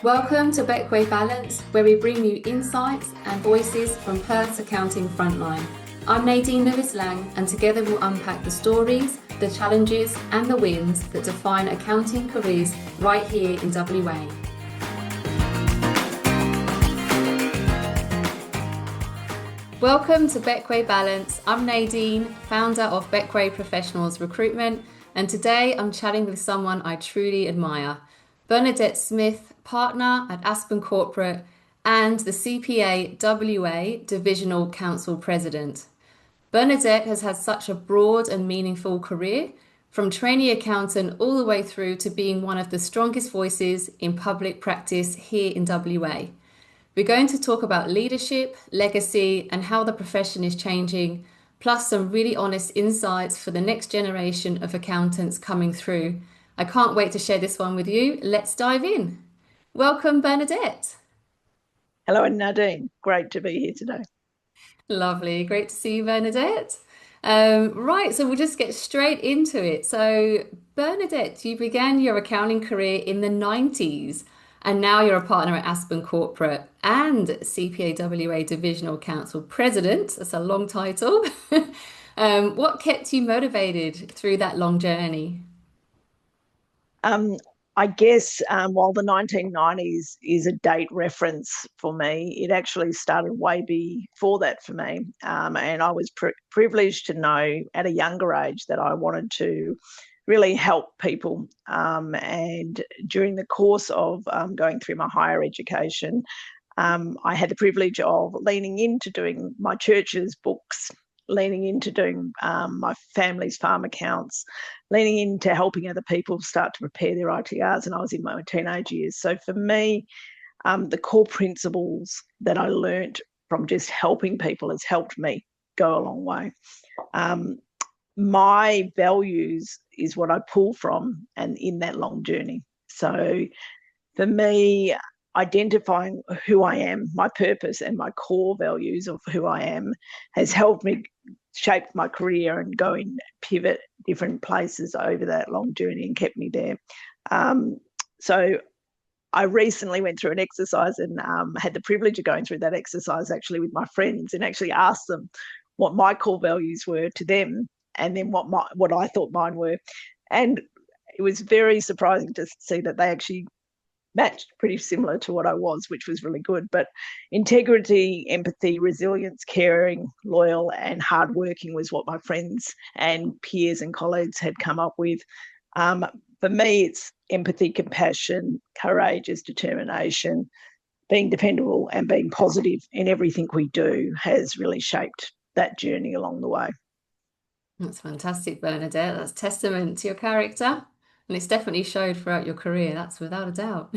Welcome to Beckway Balance, where we bring you insights and voices from Perth's accounting frontline. I'm Nadene Lewis-Laing, and together we'll unpack the stories, the challenges and the wins that define accounting careers right here in WA. Welcome to Beckway Balance. I'm Nadene, founder of Beckway Professionals Recruitment, and today I'm chatting with someone I truly admire. Bernadette Smith, partner at Aspen Corporate and the CPA WA Divisional Council President. Bernadette has had such a broad and meaningful career, from trainee accountant all the way through to being one of the strongest voices in public practice here in WA. We're going to talk about leadership, legacy, and how the profession is changing, plus some really honest insights for the next generation of accountants coming through. I can't wait to share this one with you. Let's dive in. Welcome, Bernadette. Hello, Nadine. Great to be here today. Lovely. Great to see you, Bernadette. Right, so we'll just get straight into it. So, Bernadette, you began your accounting career in the 90s, and now you're a partner at Aspen Corporate and CPA WA Divisional Council President. That's a long title. What kept you motivated through that long journey? I guess while the 1990s is a date reference for me, it actually started way before that for me. And I was privileged to know at a younger age that I wanted to really help people. And during the course of going through my higher education, I had the privilege of leaning into doing my church's books, leaning into doing my family's farm accounts, leaning into helping other people start to prepare their ITRs, and I was in my teenage years. So for me, the core principles that I learnt from just helping people has helped me go a long way. My values is what I pull from and in that long journey. So for me, identifying who I am, my purpose and my core values of who I am has helped me shape my career and go and pivot different places over that long journey and kept me there. So I recently went through an exercise and had the privilege of going through that exercise actually with my friends and actually asked them what my core values were to them and then what I thought mine were. And it was very surprising to see that they actually matched pretty similar to what I was, which was really good. But integrity, empathy, resilience, caring, loyal, and hardworking was what my friends and peers and colleagues had come up with. For me, it's empathy, compassion, courageous determination, being dependable and being positive in everything we do has really shaped that journey along the way. That's fantastic, Bernadette. That's testament to your character. And it's definitely showed throughout your career, that's without a doubt.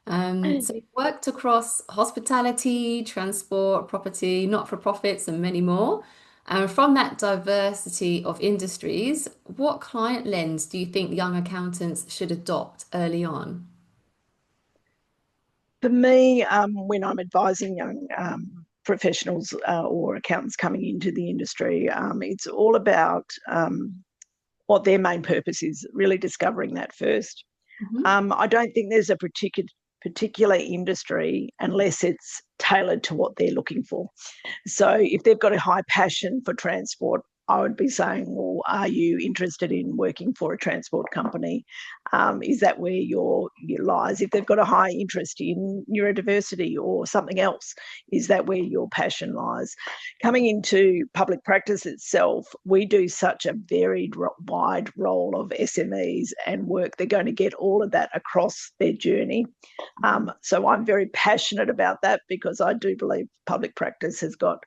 So you've worked across hospitality, transport, property, not-for-profits, and many more. And from that diversity of industries, what client lens do you think young accountants should adopt early on? For me, when I'm advising young professionals or accountants coming into the industry, it's all about what their main purpose is, really discovering that first. Mhm. I don't think there's a particular industry unless it's tailored to what they're looking for. So if they've got a high passion for transport, I would be saying, well, are you interested in working for a transport company? Is that where your lies? If they've got a high interest in neurodiversity or something else, is that where your passion lies? Coming into public practice itself, we do such a varied, wide role of SMEs and work. They're going to get all of that across their journey. So I'm very passionate about that because I do believe public practice has got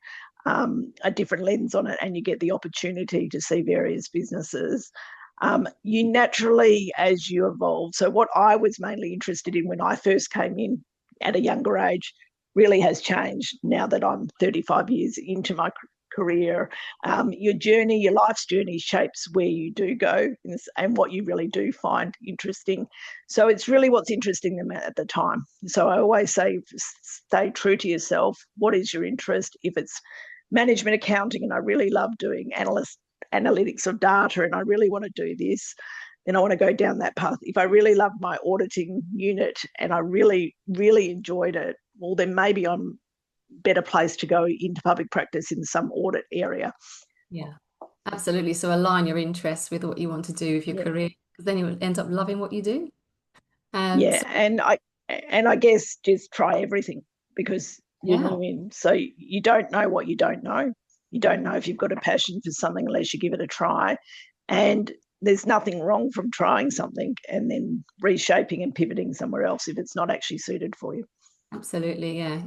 a different lens on it and you get the opportunity to see various businesses. You naturally, as you evolve, so what I was mainly interested in when I first came in at a younger age really has changed now that I'm 35 years into my career. Your journey, your life's journey shapes where you do go and what you really do find interesting. So it's really what's interesting them at the time. So I always say, stay true to yourself. What is your interest? If it's management accounting and I really love doing analytics of data and I really want to do this, then I want to go down that path. If I really love my auditing unit and I really, really enjoyed it, well, then maybe I'm better placed to go into public practice in some audit area. Yeah, absolutely. So align your interests with what you want to do with your career, because then you end up loving what you do. Yeah, So, and I guess just try everything, because you're yeah, new in, so you don't know what you don't know. You don't know if you've got a passion for something unless you give it a try. And there's nothing wrong from trying something and then reshaping and pivoting somewhere else if it's not actually suited for you. absolutely. Yeah,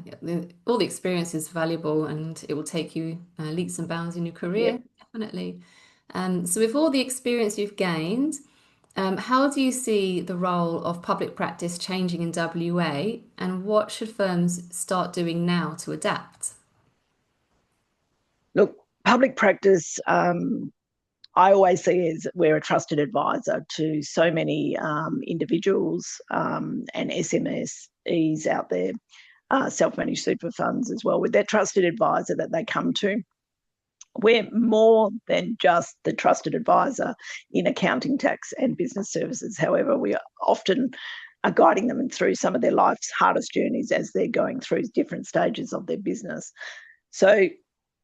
all the experience is valuable, and it will take you leaps and bounds in your Yep. career, definitely. So, with all the experience you've gained, how do you see the role of public practice changing in WA, and what should firms start doing now to adapt? Look, public practice, I always see as we're a trusted advisor to so many individuals and SMSEs out there, self-managed super funds as well, with their trusted advisor that they come to. We're more than just the trusted advisor in accounting, tax, and business services. However, we often are guiding them through some of their life's hardest journeys as they're going through different stages of their business. So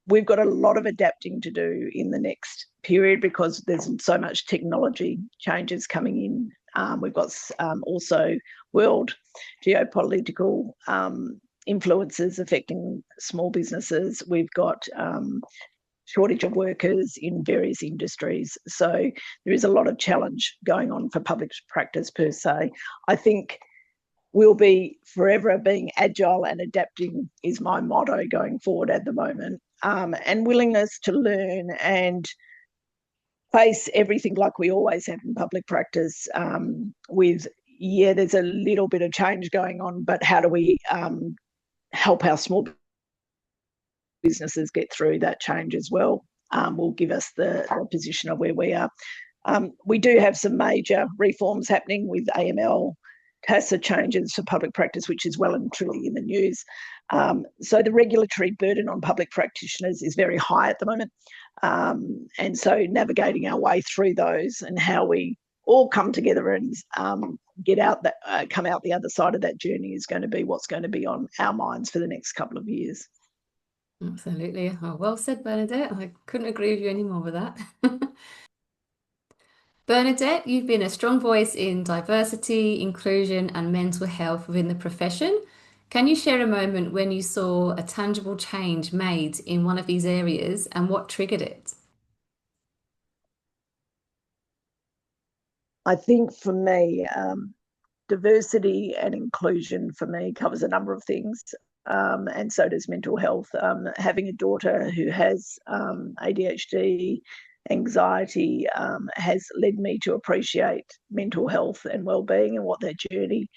we've got a lot of adapting to do in the next period because there's so much technology changes coming in. We've got also world geopolitical influences affecting small businesses. We've got shortage of workers in various industries. So there is a lot of challenge going on for public practice per se. I think we'll be forever being agile and adapting is my motto going forward at the moment. And willingness to learn and face everything like we always have in public practice with, yeah, there's a little bit of change going on, but how do we help our small businesses get through that change as well, will give us the position of where we are. We do have some major reforms happening with AML, CASA changes for public practice, which is well and truly in the news. So the regulatory burden on public practitioners is very high at the moment. And so navigating our way through those and how we all come together and get out that come out the other side of that journey is going to be what's going to be on our minds for the next couple of years. Absolutely. Oh, well said, Bernadette. I couldn't agree with you any more with that. Bernadette, you've been a strong voice in diversity, inclusion, and mental health within the profession. Can you share a moment when you saw a tangible change made in one of these areas and what triggered it? I think for me, diversity and inclusion for me covers a number of things. And so does mental health. Having a daughter who has ADHD, anxiety, has led me to appreciate mental health and wellbeing and what that journey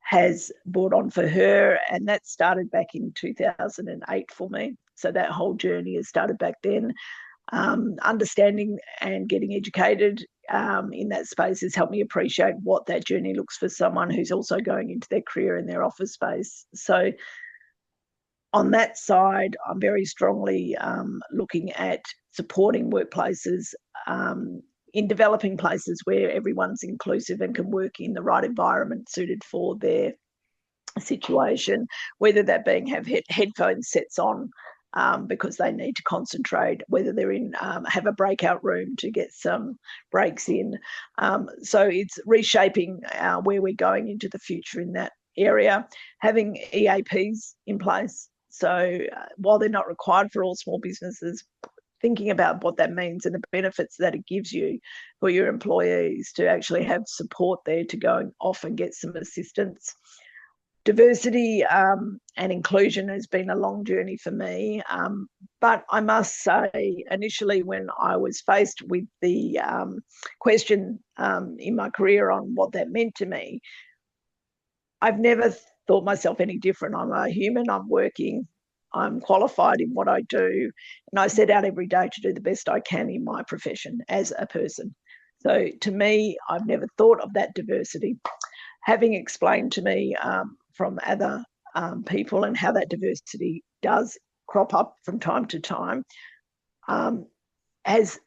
has brought on for her. And that started back in 2008 for me. So that whole journey has started back then. Understanding and getting educated in that space has helped me appreciate what that journey looks for someone who's also going into their career in their office space. So on that side, I'm very strongly looking at supporting workplaces in developing places where everyone's inclusive and can work in the right environment suited for their situation, whether that being have headphones sets on because they need to concentrate, whether they're in have a breakout room to get some breaks in. So it's reshaping where we're going into the future in that area, having EAPs in place. So while they're not required for all small businesses, thinking about what that means and the benefits that it gives you for your employees to actually have support there to go off and get some assistance. Diversity and inclusion has been a long journey for me. But I must say, initially, when I was faced with the question in my career on what that meant to me, I've never thought myself any different. I'm a human, I'm working, I'm qualified in what I do, and I set out every day to do the best I can in my profession as a person. So to me, I've never thought of that diversity. Having explained to me from other people and how that diversity does crop up from time to time has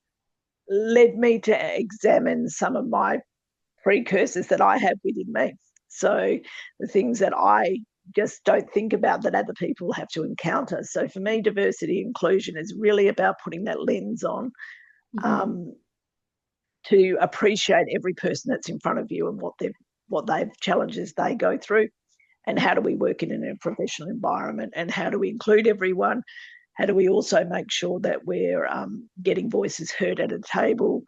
led me to examine some of my precursors that I have within me. So the things that I just don't think about that other people have to encounter. So for me, diversity inclusion is really about putting that lens on, to appreciate every person that's in front of you and what they've challenges they go through, and how do we work in a professional environment, and how do we include everyone. How do we also make sure that we're getting voices heard at a table?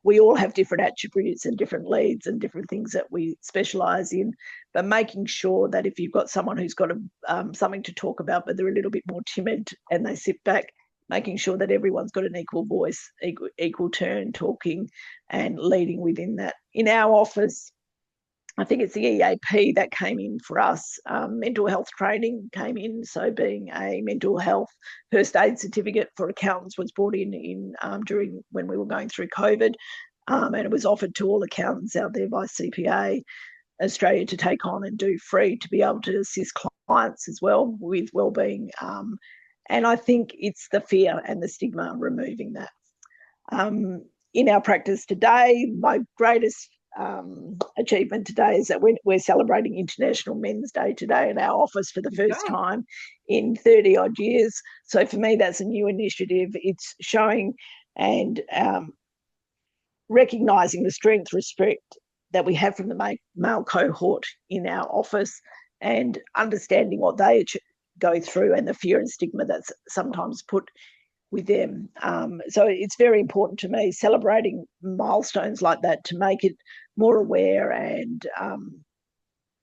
We all have different attributes and different leads and different things that we specialise in, but making sure that if you've got someone who's got something to talk about, but they're a little bit more timid and they sit back, making sure that everyone's got an equal voice, equal turn talking and leading within that. In our office, I think it's the EAP that came in for us. Mental health training came in, so being a mental health first aid certificate for accountants was brought in during when we were going through COVID, and it was offered to all accountants out there by CPA Australia to take on and do free, to be able to assist clients as well with wellbeing. And I think it's the fear and the stigma, removing that. In our practice today, my greatest achievement today is that we're celebrating International Men's Day today in our office for the first time in 30 odd years. So for me, that's a new initiative. It's showing and recognising the strength, respect that we have from the male cohort in our office, and understanding what they go through and the fear and stigma that's sometimes put with them. So it's very important to me, celebrating milestones like that, to make it more aware and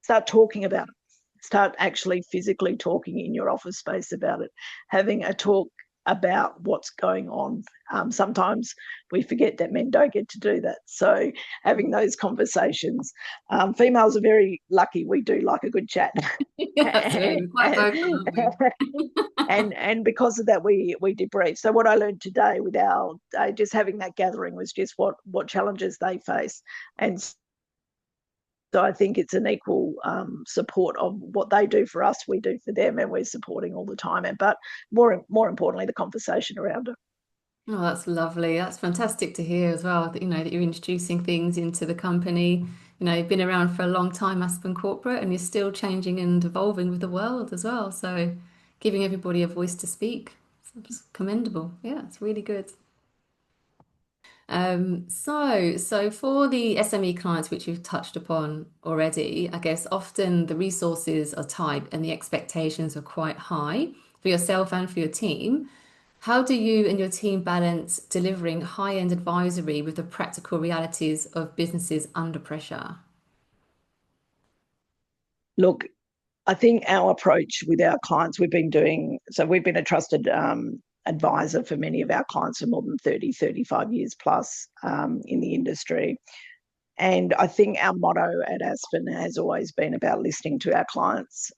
start talking about it. Start actually physically talking in your office space about it, having a talk about what's going on. Sometimes we forget that men don't get to do that. So having those conversations. Females are very lucky. We do like a good chat. Absolutely. Quite vocal, and because of that, we debrief. So what I learned today with our just having that gathering was just what challenges they face. And so I think it's an equal support of what they do for us, we do for them, and we're supporting all the time. But more importantly, the conversation around it. Oh, that's lovely. That's fantastic to hear as well, that, that you're introducing things into the company. You've been around for a long time, Aspen Corporate, and you're still changing and evolving with the world as well. So giving everybody a voice to speak, it's commendable. Yeah, it's really good. So for the SME clients, which you've touched upon already, I guess often the resources are tight and the expectations are quite high for yourself and for your team. How do you and your team balance delivering high-end advisory with the practical realities of businesses under pressure? Look, I think our approach with our clients, we've been a trusted advisor for many of our clients for more than 30, 35 years plus in the industry. And I think our motto at Aspen has always been about listening to our clients.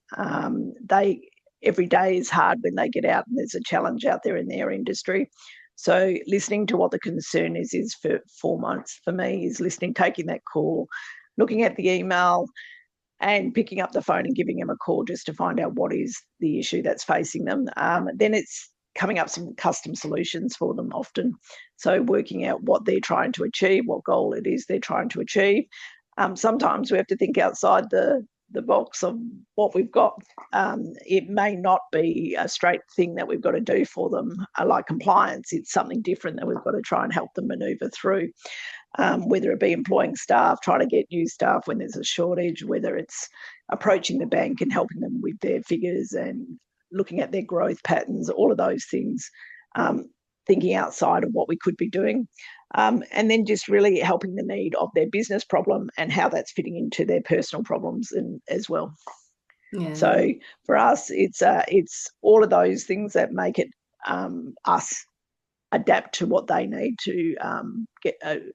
Every day is hard when they get out and there's a challenge out there in their industry. So listening to what the concern is for 4 months for me is listening, taking that call, looking at the email and picking up the phone and giving them a call just to find out what is the issue that's facing them. Then it's coming up some custom solutions for them often. So working out what they're trying to achieve, what goal it is they're trying to achieve. Sometimes we have to think outside the box of what we've got. It may not be a straight thing that we've got to do for them, like compliance. It's something different that we've got to try and help them manoeuvre through, whether it be employing staff, trying to get new staff when there's a shortage, whether it's approaching the bank and helping them with their figures and looking at their growth patterns, all of those things, thinking outside of what we could be doing. And then just really helping the need of their business problem and how that's fitting into their personal problems as well. Yeah. So for us, it's all of those things that make it us adapt to what they need to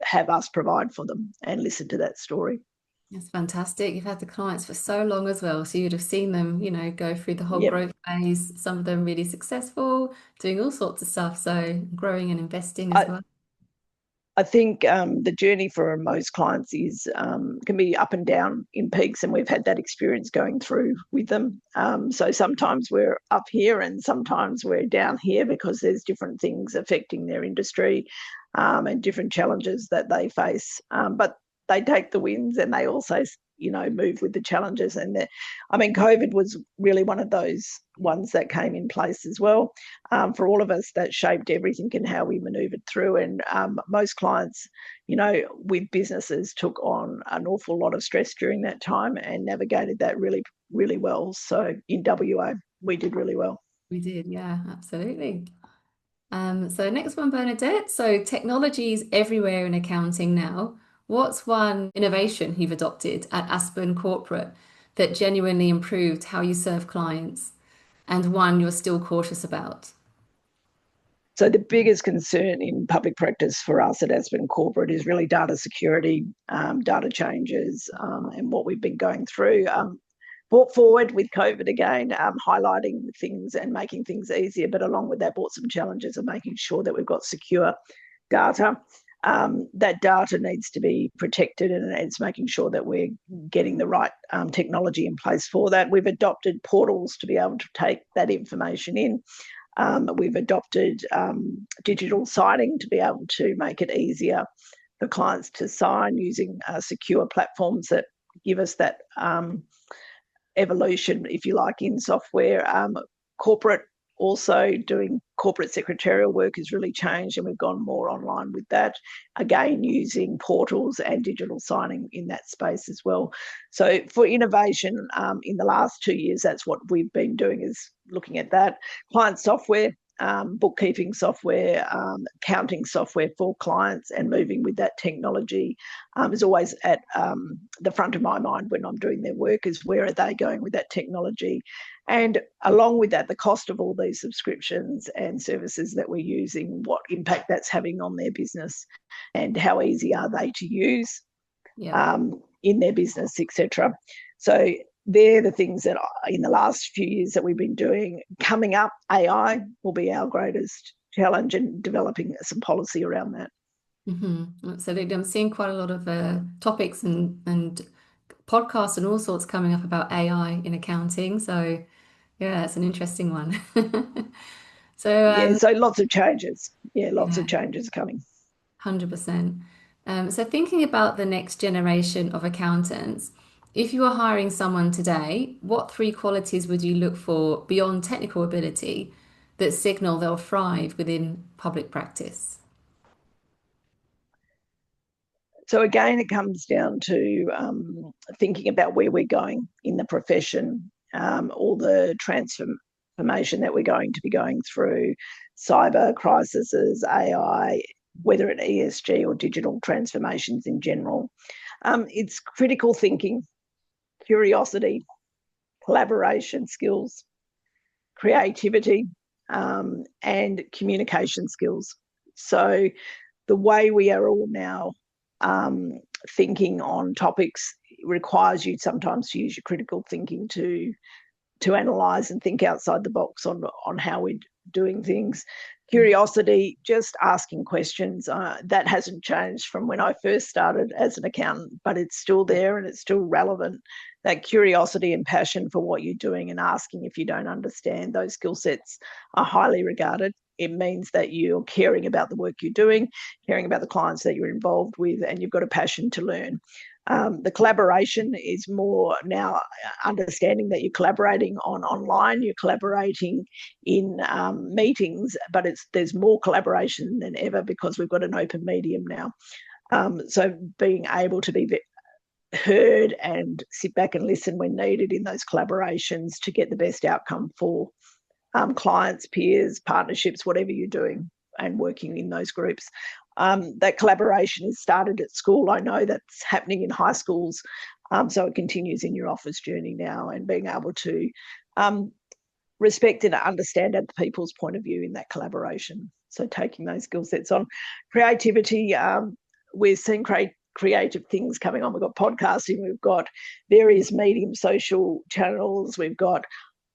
have us provide for them and listen to that story. That's fantastic. You've had the clients for so long as well, so you'd have seen them, go through the whole Yep. growth phase. Some of them really successful, doing all sorts of stuff. So growing and investing as well. I think the journey for most clients can be up and down in peaks, and we've had that experience going through with them. So sometimes we're up here and sometimes we're down here because there's different things affecting their industry and different challenges that they face. But they take the wins and they also, move with the challenges. And COVID was really one of those ones that came in place as well. For all of us, that shaped everything and how we manoeuvred through. And most clients, with businesses took on an awful lot of stress during that time and navigated that really, really well. So in WA, we did really well. We did, yeah, absolutely. So next one, Bernadette. So technology is everywhere in accounting now. What's one innovation you've adopted at Aspen Corporate that genuinely improved how you serve clients, and one you're still cautious about? So the biggest concern in public practice for us at Aspen Corporate is really data security, data changes, and what we've been going through. Brought forward with COVID again, highlighting things and making things easier, but along with that brought some challenges of making sure that we've got secure data. That data needs to be protected, and it's making sure that we're getting the right technology in place for that. We've adopted portals to be able to take that information in. We've adopted digital signing to be able to make it easier for clients to sign using secure platforms that give us that evolution, if you like, in software. Corporate also doing corporate secretarial work has really changed, and we've gone more online with that, again using portals and digital signing in that space as well. So for innovation, in the last 2 years, that's what we've been doing, is looking at that. Client software, bookkeeping software, accounting software for clients, and moving with that technology is always at the front of my mind when I'm doing their work, is where are they going with that technology? And along with that, the cost of all these subscriptions and services that we're using, what impact that's having on their business, and how easy are they to use in their business, etc. So they're the things that in the last few years that we've been doing. Coming up, AI will be our greatest challenge, and developing some policy around that. Absolutely. I'm seeing quite a lot of topics and podcasts and all sorts coming up about AI in accounting. So yeah, it's an interesting one. So so lots of changes. Lots yeah, of changes coming. 100%. So thinking about the next generation of accountants, if you were hiring someone today, what three qualities would you look for beyond technical ability that signal they'll thrive within public practice? So again, it comes down to thinking about where we're going in the profession, all the transformation that we're going to be going through, cyber crises, AI, whether it's ESG or digital transformations in general. It's critical thinking, curiosity, collaboration skills, creativity, and communication skills. So the way we are all now thinking on topics requires you sometimes to use your critical thinking to analyse and think outside the box on how we're doing things. Curiosity, just asking questions, that hasn't changed from when I first started as an accountant, but it's still there and it's still relevant. That curiosity and passion for what you're doing and asking if you don't understand, those skill sets are highly regarded. It means that you're caring about the work you're doing, caring about the clients that you're involved with, and you've got a passion to learn. The collaboration is more now understanding that you're collaborating online, you're collaborating in meetings, but there's more collaboration than ever because we've got an open medium now. So being able to be heard and sit back and listen when needed in those collaborations to get the best outcome for clients, peers, partnerships, whatever you're doing, and working in those groups. That collaboration is started at school. I know that's happening in high schools, so it continues in your office journey now, and being able to respect and understand other people's point of view in that collaboration. So taking those skill sets on. Creativity, we're seeing creative things coming on. We've got podcasting, we've got various medium social channels, we've got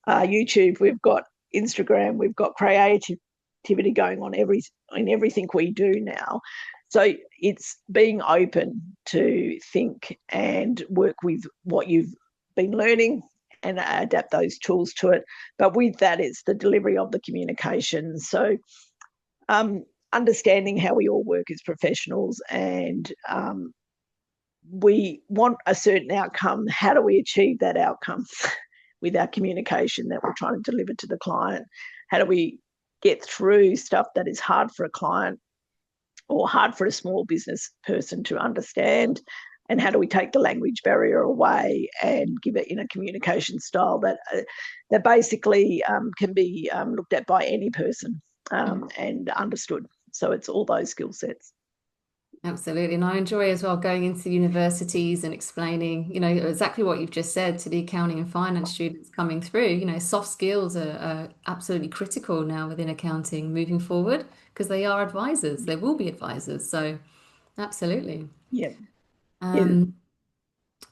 YouTube, we've got Instagram, we've got creativity going on in everything we do now. So it's being open to think and work with what you've been learning and adapt those tools to it. But with that, it's the delivery of the communication. So understanding how we all work as professionals and we want a certain outcome. How do we achieve that outcome with our communication that we're trying to deliver to the client? How do we get through stuff that is hard for a client or hard for a small business person to understand? And how do we take the language barrier away and give it in a communication style that basically can be looked at by any person and understood? So it's all those skill sets. Absolutely. And I enjoy as well going into universities and explaining, exactly what you've just said to the accounting and finance students coming through. Soft skills are absolutely critical now within accounting moving forward because they are advisors. They will be advisors. So absolutely. Yeah. Yeah.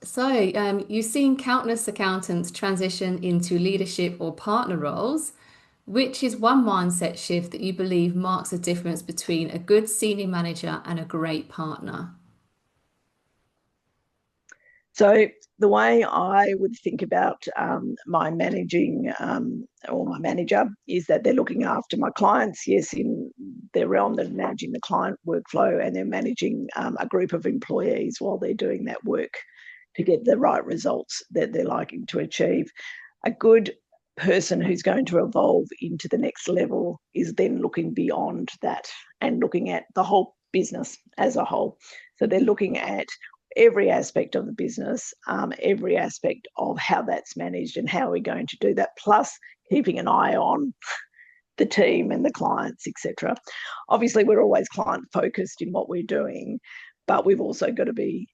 Um, you've seen countless accountants transition into leadership or partner roles. Which is one mindset shift that you believe marks a difference between a good senior manager and a great partner? So the way I would think about my managing or my manager is that they're looking after my clients, yes, in their realm, they're managing the client workflow and they're managing a group of employees while they're doing that work to get the right results that they're liking to achieve. A good person who's going to evolve into the next level is then looking beyond that and looking at the whole business as a whole. So they're looking at every aspect of the business, every aspect of how that's managed and how we're going to do that, plus keeping an eye on the team and the clients, etc. Obviously, we're always client focused in what we're doing, but we've also got to be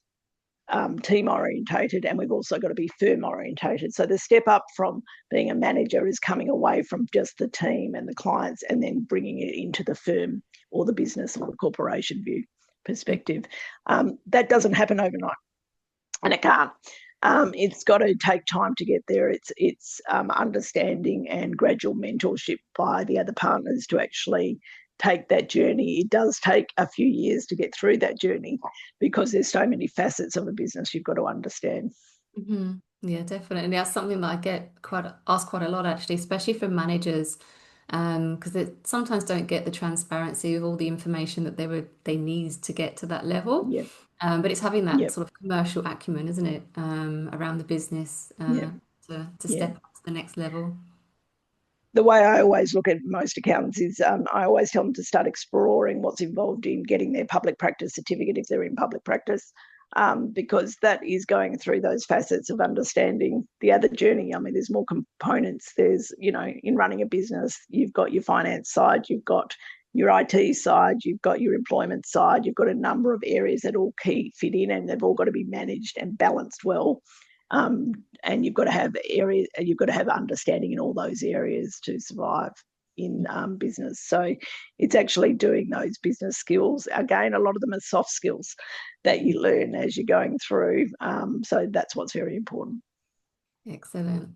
team orientated and we've also got to be firm orientated. So the step up from being a manager is coming away from just the team and the clients and then bringing it into the firm or the business or the corporation view perspective. That doesn't happen overnight, and it can't. It's got to take time to get there. It's understanding and gradual mentorship by the other partners to actually take that journey. It does take a few years to get through that journey because there's so many facets of a business you've got to understand. Hmm. Yeah, definitely. That's something that I get asked quite a lot actually, especially from managers, because they sometimes don't get the transparency of all the information that they need to get to that level. Yeah, But it's having that yeah, sort of commercial acumen, isn't it, around the business yeah, to yeah. step up to the next level. The way I always look at most accountants is I always tell them to start exploring what's involved in getting their public practice certificate if they're in public practice, because that is going through those facets of understanding the other journey. I mean, there's more components. There's, in running a business, you've got your finance side, you've got your IT side, you've got your employment side, you've got a number of areas that all fit in and they've all got to be managed and balanced well. Um, and you've got to have areas, you've got to have understanding in all those areas to survive in business. So it's actually doing those business skills. Again, a lot of them are soft skills that you learn as you're going through. So that's what's very important. Excellent.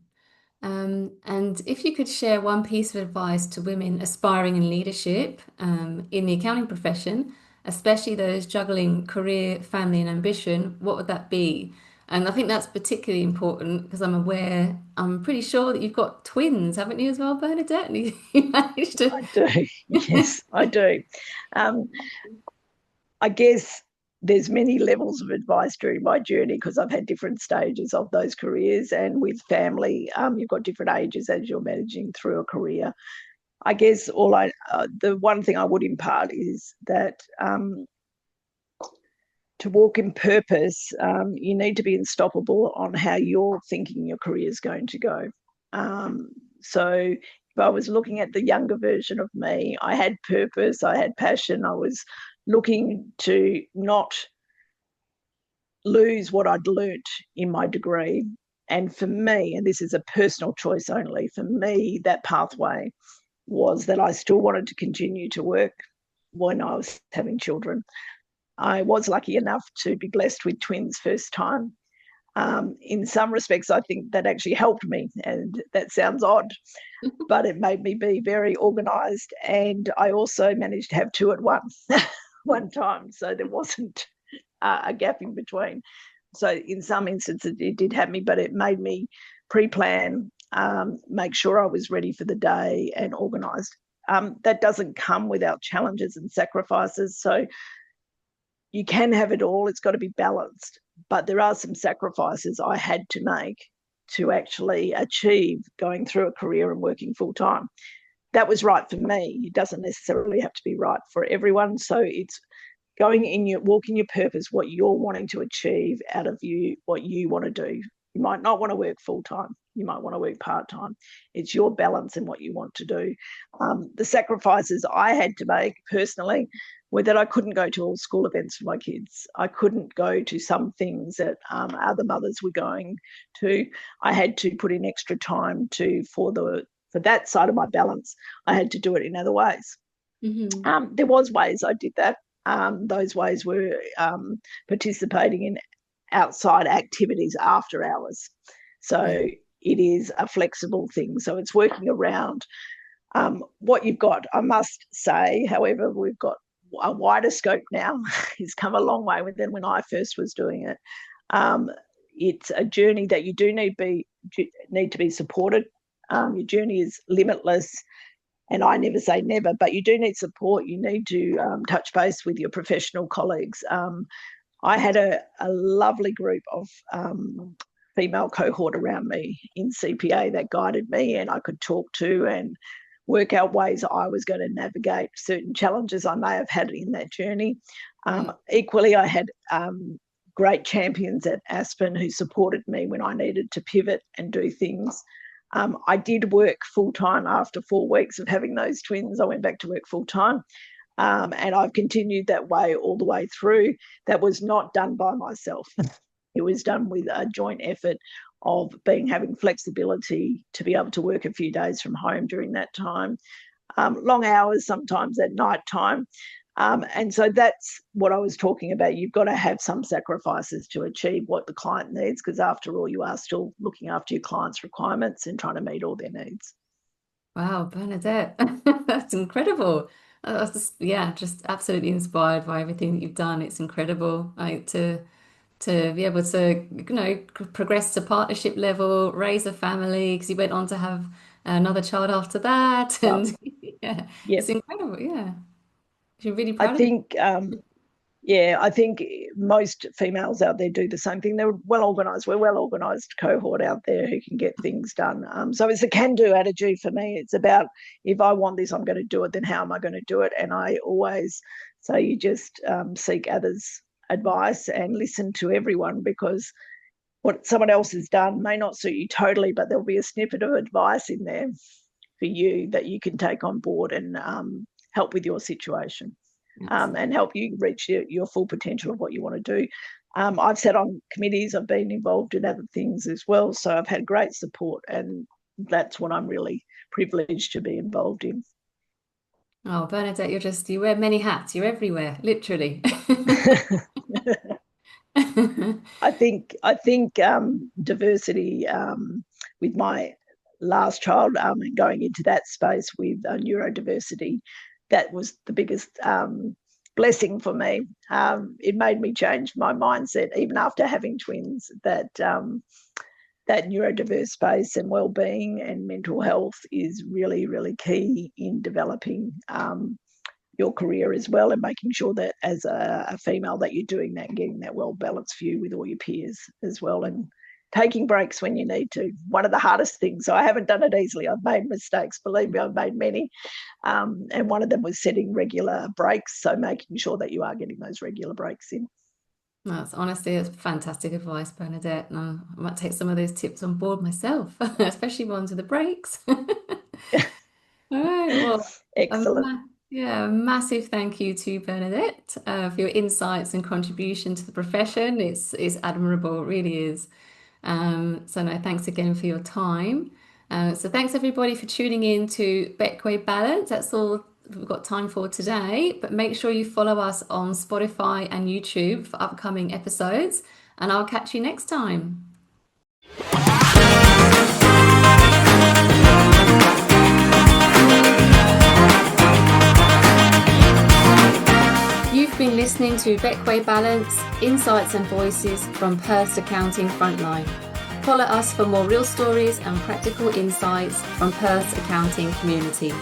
And if you could share one piece of advice to women aspiring in leadership in the accounting profession, especially those juggling career, family, and ambition, what would that be? And I think that's particularly important because I'm pretty sure that you've got twins, haven't you, as well, Bernadette? And you managed to. I do. Yes, I do. Um, I guess there's many levels of advice during my journey because I've had different stages of those careers, and with family, you've got different ages as you're managing through a career. I guess the one thing I would impart is that to walk in purpose, you need to be unstoppable on how you're thinking your career is going to go. So if I was looking at the younger version of me, I had purpose, I had passion, I was looking to not lose what I'd learnt in my degree. And for me, and this is a personal choice only, for me, that pathway was that I still wanted to continue to work when I was having children. I was lucky enough to be blessed with twins first time. In some respects, I think that actually helped me, and that sounds odd, but it made me be very organised. And I also managed to have two at once, one time, so there wasn't a gap in between. So in some instances, it did have me, but it made me pre-plan, make sure I was ready for the day and organised. That doesn't come without challenges and sacrifices. So you can have it all. It's got to be balanced. but there are some sacrifices I had to make to actually achieve going through a career and working full time. That was right for me. It doesn't necessarily have to be right for everyone. So it's walking your purpose, what you're wanting to achieve out of you, what you want to do. You might not want to work full time. You might want to work part time. It's your balance and what you want to do. The sacrifices I had to make personally were that I couldn't go to all school events for my kids. I couldn't go to some things that other mothers were going to. I had to put in extra time for that side of my balance. I had to do it in other ways. Mm-hmm. There was ways I did that. Those ways were participating in outside activities after hours. So it is a flexible thing. So it's working around what you've got. I must say, however, we've got a wider scope now. It's come a long way than when I first was doing it. It's a journey that you do need to be supported. Your journey is limitless. And I never say never, but you do need support. You need to touch base with your professional colleagues. I had a lovely group of female cohort around me in CPA that guided me, and I could talk to and work out ways I was going to navigate certain challenges I may have had in that journey. Equally, I had great champions at Aspen who supported me when I needed to pivot and do things. I did work full-time after 4 weeks of having those twins. I went back to work full-time, and I've continued that way all the way through. That was not done by myself. It was done with a joint effort of having flexibility to be able to work a few days from home during that time, long hours, sometimes at night time. And so that's what I was talking about. You've got to have some sacrifices to achieve what the client needs, because after all, you are still looking after your client's requirements and trying to meet all their needs. Wow, Bernadette, that's incredible. I was just absolutely inspired by everything that you've done. It's incredible, like to be able to, progress to partnership level, raise a family, because you went on to have another child after that, Well, and yeah, yeah, it's incredible. Yeah, you're really I proud of think I think most females out there do the same thing. They're well organised. We're well organised cohort out there who can get things done. So it's a can-do attitude for me. It's about, if I want this, I'm going to do it. Then how am I going to do it? And I always say you just seek others' advice and listen to everyone, because what someone else has done may not suit you totally, but there'll be a snippet of advice in there for you that you can take on board and help with your situation. And help you reach your full potential of what you want to do. I've sat on committees, I've been involved in other things as well, so I've had great support, and that's what I'm really privileged to be involved in. Oh, Bernadette, you wear many hats. You're everywhere, literally. I think diversity with my last child and going into that space with neurodiversity, that was the biggest blessing for me. It made me change my mindset, even after having twins, that that neurodiverse space and wellbeing and mental health is really, really key in developing your career as well, and making sure that as a female that you're doing that and getting that well-balanced view with all your peers as well, and taking breaks when you need to. One of the hardest things. So I haven't done it easily. I've made mistakes. Believe me, I've made many. And one of them was setting regular breaks. So making sure that you are getting those regular breaks in. It's fantastic advice, Bernadette. And I might take some of those tips on board myself, especially ones with the breaks. All right. Well, Excellent. a massive thank you to Bernadette for your insights and contribution to the profession. It's admirable, it really is. So no, thanks again for your time. So thanks everybody for tuning in to Beckway Balance. That's all we've got time for today, but make sure you follow us on Spotify and YouTube for upcoming episodes, and I'll catch you next time. You've been listening to Beckway Balance, Insights and Voices from Perth's Accounting Frontline. Follow us for more real stories and practical insights from Perth's accounting community.